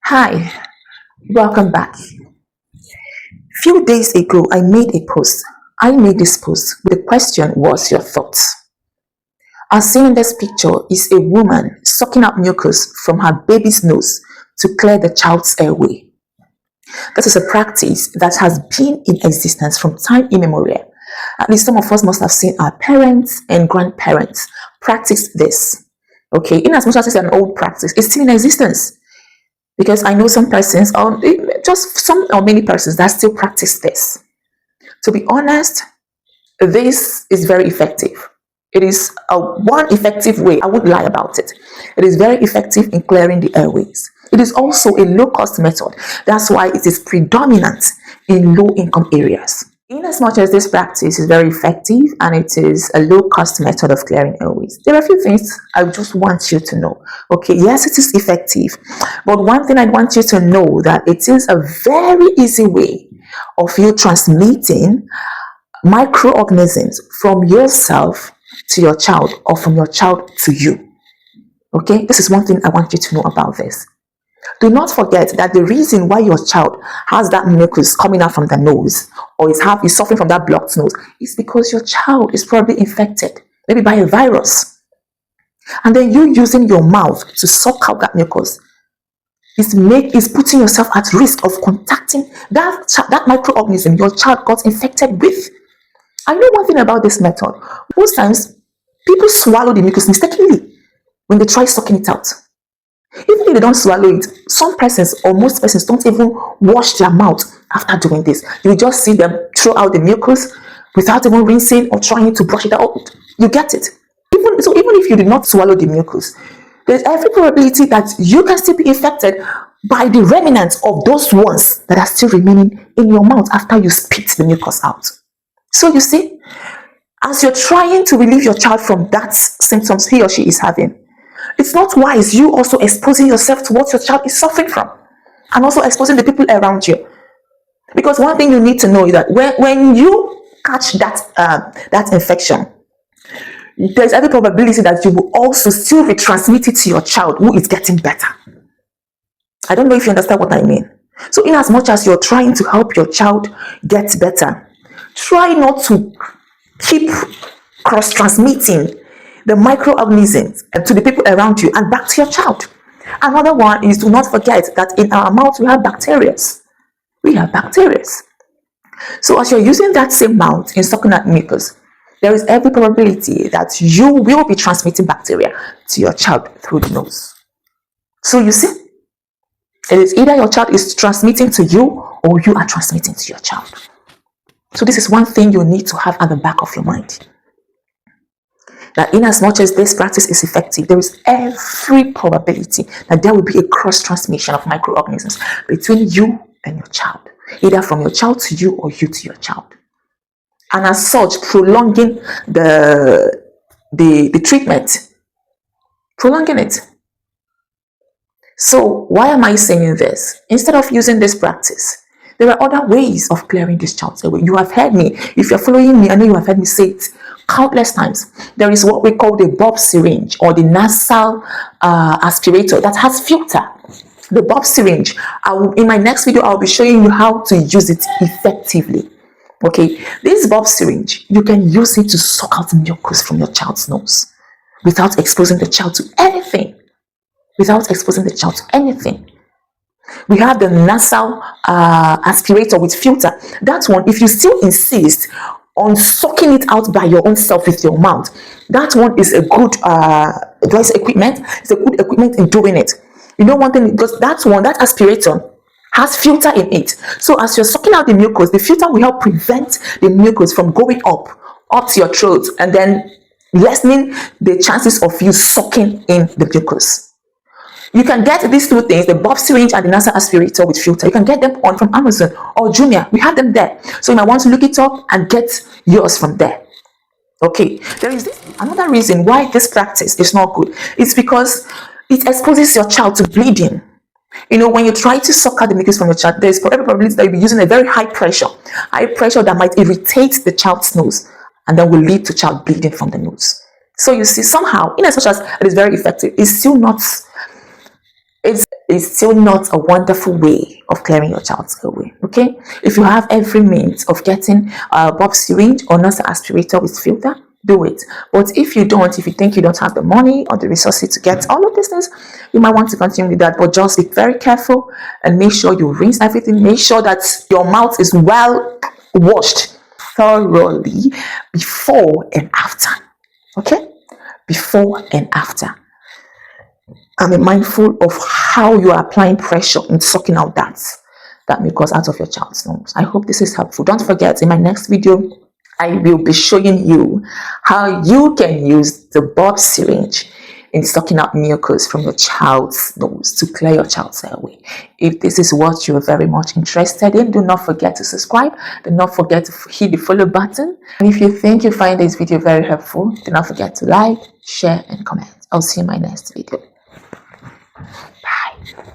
Hi, welcome back. Few days ago, I made a post. I made this post with the question, what's your thoughts? As seen in this picture is a woman sucking up mucus from her baby's nose to clear the child's airway. This is a practice that has been in existence from time immemorial. At least some of us must have seen our parents and grandparents practice this. Okay, in as much as it's an old practice, it's still in existence. Because I know some persons, or just some or many persons that still practice this. To be honest, this is very effective. It is one effective way. I wouldn't lie about it. It is very effective in clearing the airways. It is also a low-cost method. That's why it is predominant in low-income areas. In as much as this practice is very effective and it is a low-cost method of clearing airways, there are a few things I just want you to know. Okay, yes, it is effective, but one thing I want you to know that it is a very easy way of you transmitting microorganisms from yourself to your child or from your child to you. Okay, this is one thing I want you to know about this. Do not forget that the reason why your child has that mucus coming out from the nose or is suffering from that blocked nose is because your child is probably infected, maybe by a virus. And then you using your mouth to suck out that mucus is putting yourself at risk of contacting that microorganism your child got infected with. I know one thing about this method. Most times, people swallow the mucus mistakenly when they try sucking it out. Even if they don't swallow it, some persons or most persons don't even wash their mouth after doing this. You just see them throw out the mucus without even rinsing or trying to brush it out. You get it. Even if you did not swallow the mucus, there's every probability that you can still be infected by the remnants of those ones that are still remaining in your mouth after you spit the mucus out. So you see, as you're trying to relieve your child from that symptoms he or she is having, it's not wise you also exposing yourself to what your child is suffering from and also exposing the people around you. Because one thing you need to know is that when you catch that infection, there's every probability that you will also still retransmit it to your child who is getting better. I don't know if you understand what I mean. So in as much as you're trying to help your child get better, try not to keep cross-transmitting the microorganisms to the people around you and back to your child. Another one is, do not forget that in our mouth we have bacteria. We have bacteria. So as you're using that same mouth in sucking at mucus, there is every probability that you will be transmitting bacteria to your child through the nose. So you see, it is either your child is transmitting to you or you are transmitting to your child. So this is one thing you need to have at the back of your mind. That in as much as this practice is effective, there is every probability that there will be a cross transmission of microorganisms between you and your child, either from your child to you or you to your child. And as such, prolonging the treatment, prolonging it. So why am I saying this? Instead of using this practice, there are other ways of clearing this child's airway. You have heard me. If you're following me, I know you have heard me say it countless times. There is what we call the Bob syringe or the nasal aspirator that has filter. The Bob syringe, in my next video, I'll be showing you how to use it effectively. Okay, this Bob syringe, you can use it to suck out mucus from your child's nose without exposing the child to anything. Without exposing the child to anything. We have the nasal aspirator with filter. That one, if you still insist on sucking it out by your own self with your mouth, that one is a good equipment. It's a good equipment in doing it. You know one thing, because that aspirator has filter in it. So as you're sucking out the mucus, the filter will help prevent the mucus from going up to your throat and then lessening the chances of you sucking in the mucus. You can get these two things, the Bob syringe and the nasal aspirator with filter. You can get them from Amazon or Jumia. We have them there. So you might want to look it up and get yours from there. Okay. There is another reason why this practice is not good. It's because it exposes your child to bleeding. You know, when you try to suck out the mucus from your child, there's every probability that you'll be using a very high pressure that might irritate the child's nose and then will lead to child bleeding from the nose. So you see, somehow, in as much as it is very effective, it's still not it's still not a wonderful way of clearing your child's airway. Okay, if you have every means of getting a bob syringe or nasal aspirator with filter, do it. But if you don't, if you think you don't have the money or the resources to get all of these things, you might want to continue with that. But just be very careful and make sure you rinse everything. Make sure that your mouth is well washed thoroughly before and after. Okay, before and after. And be mindful of how you are applying pressure in sucking out that mucus out of your child's nose. I hope this is helpful. Don't forget, in my next video, I will be showing you how you can use the bob syringe in sucking out mucus from your child's nose to clear your child's airway. If this is what you're very much interested in, do not forget to subscribe. Do not forget to hit the follow button. And if you think you find this video very helpful, do not forget to like, share, and comment. I'll see you in my next video. Bye.